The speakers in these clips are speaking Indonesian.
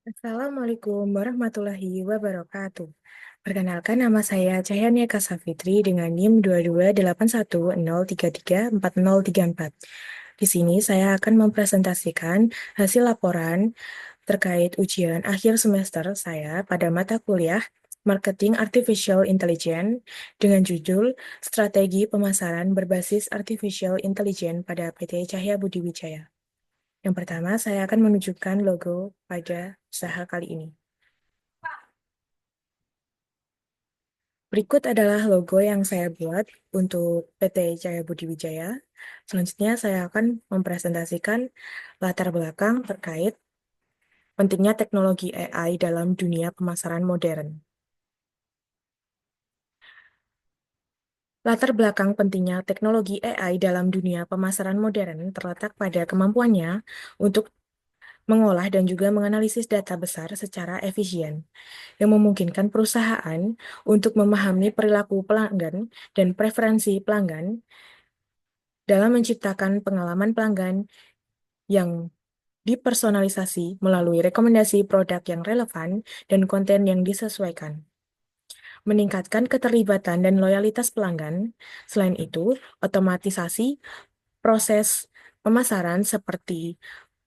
Assalamualaikum warahmatullahi wabarakatuh. Perkenalkan nama saya Cahyania Kasafitri dengan NIM 2281033404. Di sini saya akan mempresentasikan hasil laporan terkait ujian akhir semester saya pada mata kuliah Marketing Artificial Intelligence dengan judul Strategi Pemasaran Berbasis Artificial Intelligence pada PT Cahya Budi Wijaya. Yang pertama, saya akan menunjukkan logo pada usaha kali ini. Berikut adalah logo yang saya buat untuk PT Cahya Budi Wijaya. Selanjutnya, saya akan mempresentasikan latar belakang terkait pentingnya teknologi AI dalam dunia pemasaran modern. Latar belakang pentingnya teknologi AI dalam dunia pemasaran modern terletak pada kemampuannya untuk mengolah dan juga menganalisis data besar secara efisien, yang memungkinkan perusahaan untuk memahami perilaku pelanggan dan preferensi pelanggan dalam menciptakan pengalaman pelanggan yang dipersonalisasi melalui rekomendasi produk yang relevan dan konten yang disesuaikan. Meningkatkan keterlibatan dan loyalitas pelanggan. Selain itu, otomatisasi proses pemasaran seperti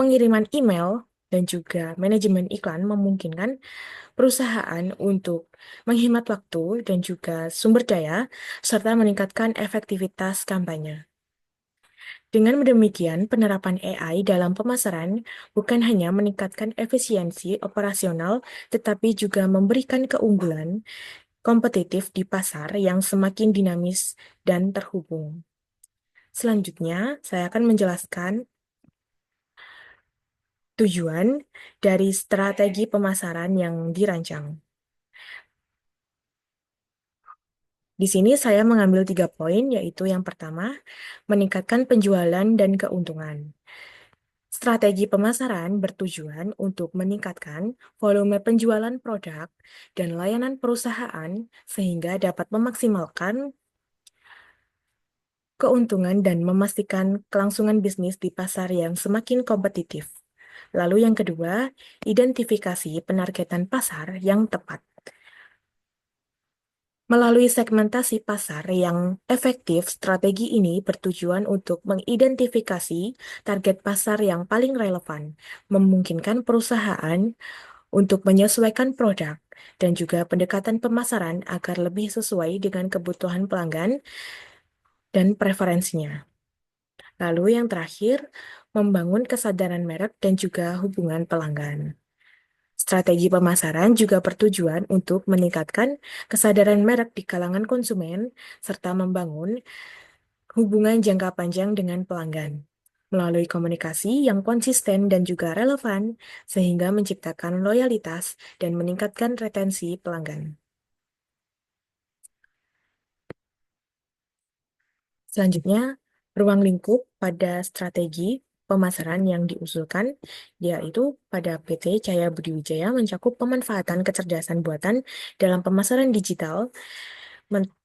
pengiriman email dan juga manajemen iklan memungkinkan perusahaan untuk menghemat waktu dan juga sumber daya, serta meningkatkan efektivitas kampanye. Dengan demikian, penerapan AI dalam pemasaran bukan hanya meningkatkan efisiensi operasional, tetapi juga memberikan keunggulan kompetitif di pasar yang semakin dinamis dan terhubung. Selanjutnya, saya akan menjelaskan tujuan dari strategi pemasaran yang dirancang. Di sini saya mengambil 3 poin, yaitu yang pertama, meningkatkan penjualan dan keuntungan. Strategi pemasaran bertujuan untuk meningkatkan volume penjualan produk dan layanan perusahaan sehingga dapat memaksimalkan keuntungan dan memastikan kelangsungan bisnis di pasar yang semakin kompetitif. Lalu yang kedua, identifikasi penargetan pasar yang tepat. Melalui segmentasi pasar yang efektif, strategi ini bertujuan untuk mengidentifikasi target pasar yang paling relevan, memungkinkan perusahaan untuk menyesuaikan produk dan juga pendekatan pemasaran agar lebih sesuai dengan kebutuhan pelanggan dan preferensinya. Lalu yang terakhir, membangun kesadaran merek dan juga hubungan pelanggan. Strategi pemasaran juga bertujuan untuk meningkatkan kesadaran merek di kalangan konsumen serta membangun hubungan jangka panjang dengan pelanggan melalui komunikasi yang konsisten dan juga relevan sehingga menciptakan loyalitas dan meningkatkan retensi pelanggan. Selanjutnya, ruang lingkup pada strategi pemasaran yang diusulkan, yaitu pada PT Cahya Budi Wijaya mencakup pemanfaatan kecerdasan buatan dalam pemasaran digital,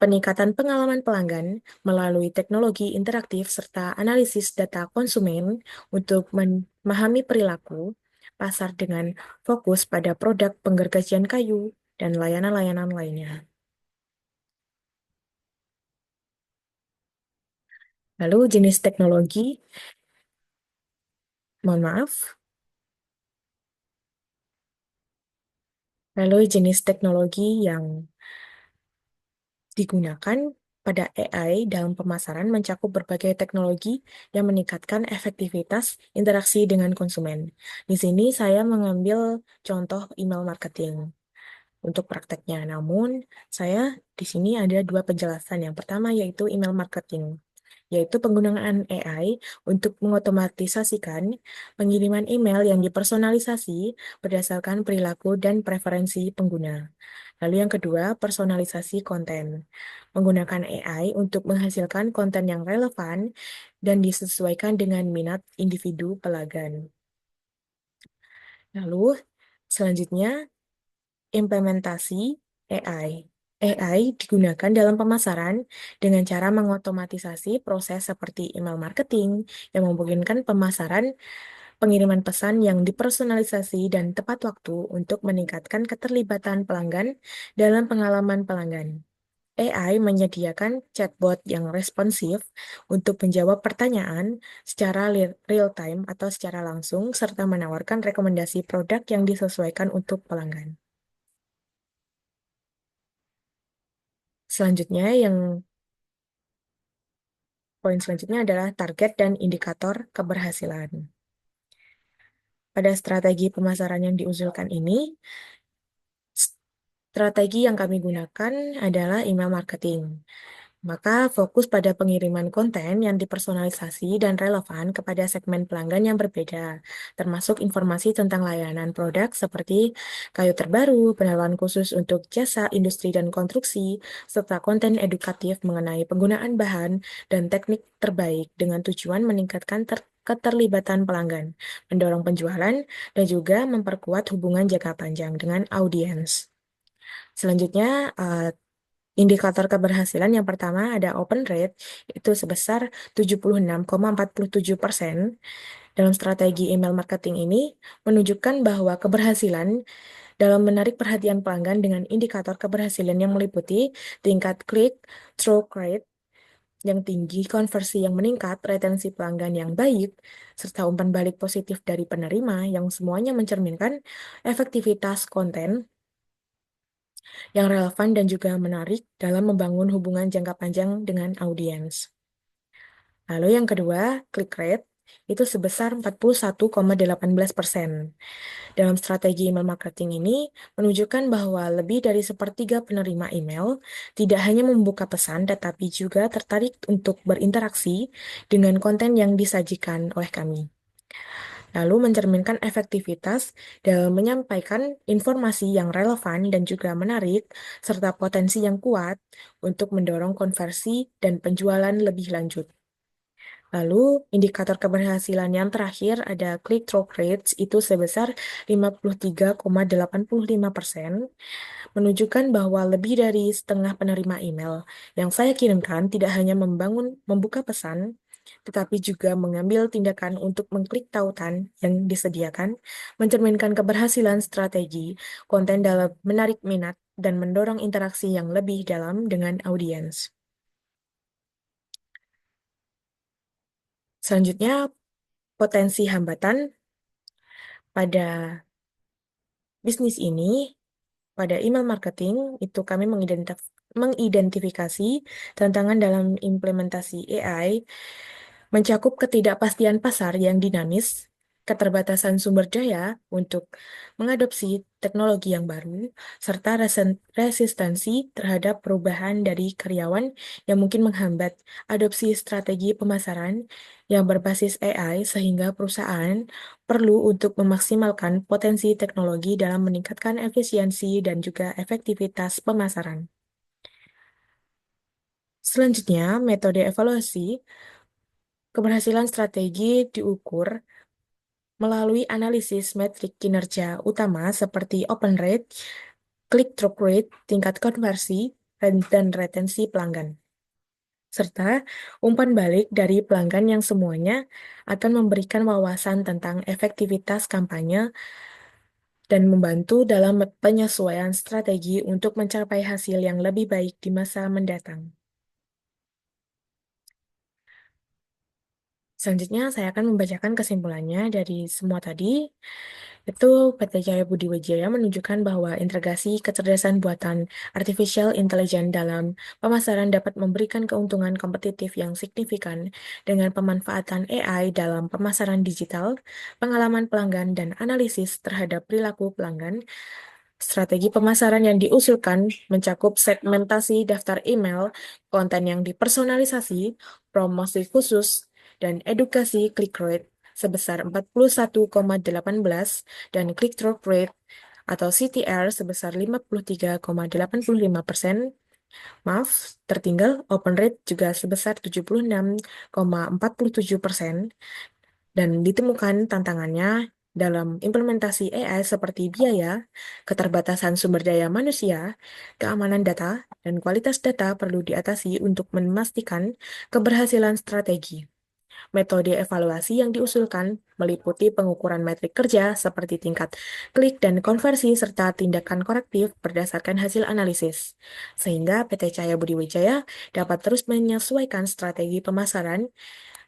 peningkatan pengalaman pelanggan melalui teknologi interaktif serta analisis data konsumen untuk memahami perilaku pasar dengan fokus pada produk penggergajian kayu dan layanan-layanan lainnya. Lalu jenis teknologi, mohon maaf. Lalu jenis teknologi yang digunakan pada AI dalam pemasaran mencakup berbagai teknologi yang meningkatkan efektivitas interaksi dengan konsumen. Di sini saya mengambil contoh email marketing untuk prakteknya. Namun, saya di sini ada dua penjelasan. Yang pertama yaitu email marketing, yaitu penggunaan AI untuk mengotomatisasikan pengiriman email yang dipersonalisasi berdasarkan perilaku dan preferensi pengguna. Lalu yang kedua, personalisasi konten. Menggunakan AI untuk menghasilkan konten yang relevan dan disesuaikan dengan minat individu pelanggan. Lalu, selanjutnya, implementasi AI. AI digunakan dalam pemasaran dengan cara mengotomatisasi proses seperti email marketing yang memungkinkan pemasaran pengiriman pesan yang dipersonalisasi dan tepat waktu untuk meningkatkan keterlibatan pelanggan dalam pengalaman pelanggan. AI menyediakan chatbot yang responsif untuk menjawab pertanyaan secara real-time atau secara langsung, serta menawarkan rekomendasi produk yang disesuaikan untuk pelanggan. Selanjutnya, poin selanjutnya adalah target dan indikator keberhasilan. Pada strategi pemasaran yang diusulkan ini, strategi yang kami gunakan adalah email marketing. Maka fokus pada pengiriman konten yang dipersonalisasi dan relevan kepada segmen pelanggan yang berbeda, termasuk informasi tentang layanan produk seperti kayu terbaru, penawaran khusus untuk jasa industri dan konstruksi, serta konten edukatif mengenai penggunaan bahan dan teknik terbaik dengan tujuan meningkatkan keterlibatan pelanggan, mendorong penjualan, dan juga memperkuat hubungan jangka panjang dengan audiens. Selanjutnya, indikator keberhasilan yang pertama ada open rate, itu sebesar 76,47%. Dalam strategi email marketing ini menunjukkan bahwa keberhasilan dalam menarik perhatian pelanggan dengan indikator keberhasilan yang meliputi tingkat klik, through rate yang tinggi, konversi yang meningkat, retensi pelanggan yang baik, serta umpan balik positif dari penerima yang semuanya mencerminkan efektivitas konten yang relevan dan juga menarik dalam membangun hubungan jangka panjang dengan audiens. Lalu yang kedua, click rate itu sebesar 41,18%. Dalam strategi email marketing ini menunjukkan bahwa lebih dari sepertiga penerima email tidak hanya membuka pesan tetapi juga tertarik untuk berinteraksi dengan konten yang disajikan oleh kami. Lalu mencerminkan efektivitas dalam menyampaikan informasi yang relevan dan juga menarik, serta potensi yang kuat untuk mendorong konversi dan penjualan lebih lanjut. Lalu, indikator keberhasilan yang terakhir ada click-through rates itu sebesar 53,85%, menunjukkan bahwa lebih dari setengah penerima email yang saya kirimkan tidak hanya membuka pesan, tetapi juga mengambil tindakan untuk mengklik tautan yang disediakan, mencerminkan keberhasilan strategi konten dalam menarik minat dan mendorong interaksi yang lebih dalam dengan audiens. Selanjutnya, potensi hambatan pada bisnis ini, pada email marketing, itu kami mengidentifikasi tantangan dalam implementasi AI, mencakup ketidakpastian pasar yang dinamis, keterbatasan sumber daya untuk mengadopsi teknologi yang baru, serta resistensi terhadap perubahan dari karyawan yang mungkin menghambat adopsi strategi pemasaran yang berbasis AI, sehingga perusahaan perlu untuk memaksimalkan potensi teknologi dalam meningkatkan efisiensi dan juga efektivitas pemasaran. Selanjutnya, metode evaluasi keberhasilan strategi diukur melalui analisis metrik kinerja utama seperti open rate, click-through rate, tingkat konversi, dan retensi pelanggan. Serta umpan balik dari pelanggan yang semuanya akan memberikan wawasan tentang efektivitas kampanye dan membantu dalam penyesuaian strategi untuk mencapai hasil yang lebih baik di masa mendatang. Selanjutnya, saya akan membacakan kesimpulannya dari semua tadi. Itu PT Jaya Budi Wijaya menunjukkan bahwa integrasi kecerdasan buatan artificial intelligence dalam pemasaran dapat memberikan keuntungan kompetitif yang signifikan dengan pemanfaatan AI dalam pemasaran digital, pengalaman pelanggan, dan analisis terhadap perilaku pelanggan. Strategi pemasaran yang diusulkan mencakup segmentasi daftar email, konten yang dipersonalisasi, promosi khusus, dan edukasi click rate sebesar 41,18 dan click-through rate atau CTR sebesar 53,85%. Maaf, tertinggal open rate juga sebesar 76,47%, dan ditemukan tantangannya dalam implementasi AI seperti biaya, keterbatasan sumber daya manusia, keamanan data, dan kualitas data perlu diatasi untuk memastikan keberhasilan strategi. Metode evaluasi yang diusulkan meliputi pengukuran metrik kerja seperti tingkat klik dan konversi serta tindakan korektif berdasarkan hasil analisis, sehingga PT Cahaya Budi Wijaya dapat terus menyesuaikan strategi pemasaran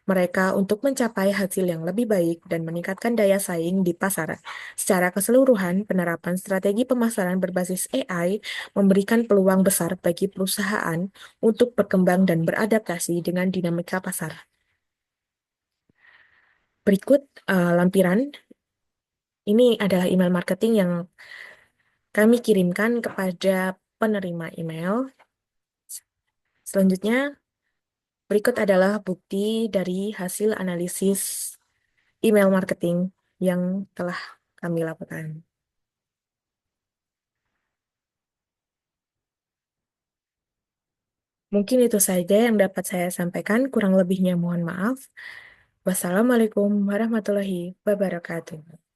mereka untuk mencapai hasil yang lebih baik dan meningkatkan daya saing di pasar. Secara keseluruhan, penerapan strategi pemasaran berbasis AI memberikan peluang besar bagi perusahaan untuk berkembang dan beradaptasi dengan dinamika pasar. Berikut lampiran, ini adalah email marketing yang kami kirimkan kepada penerima email. Selanjutnya, berikut adalah bukti dari hasil analisis email marketing yang telah kami lakukan. Mungkin itu saja yang dapat saya sampaikan, kurang lebihnya mohon maaf. Wassalamualaikum warahmatullahi wabarakatuh.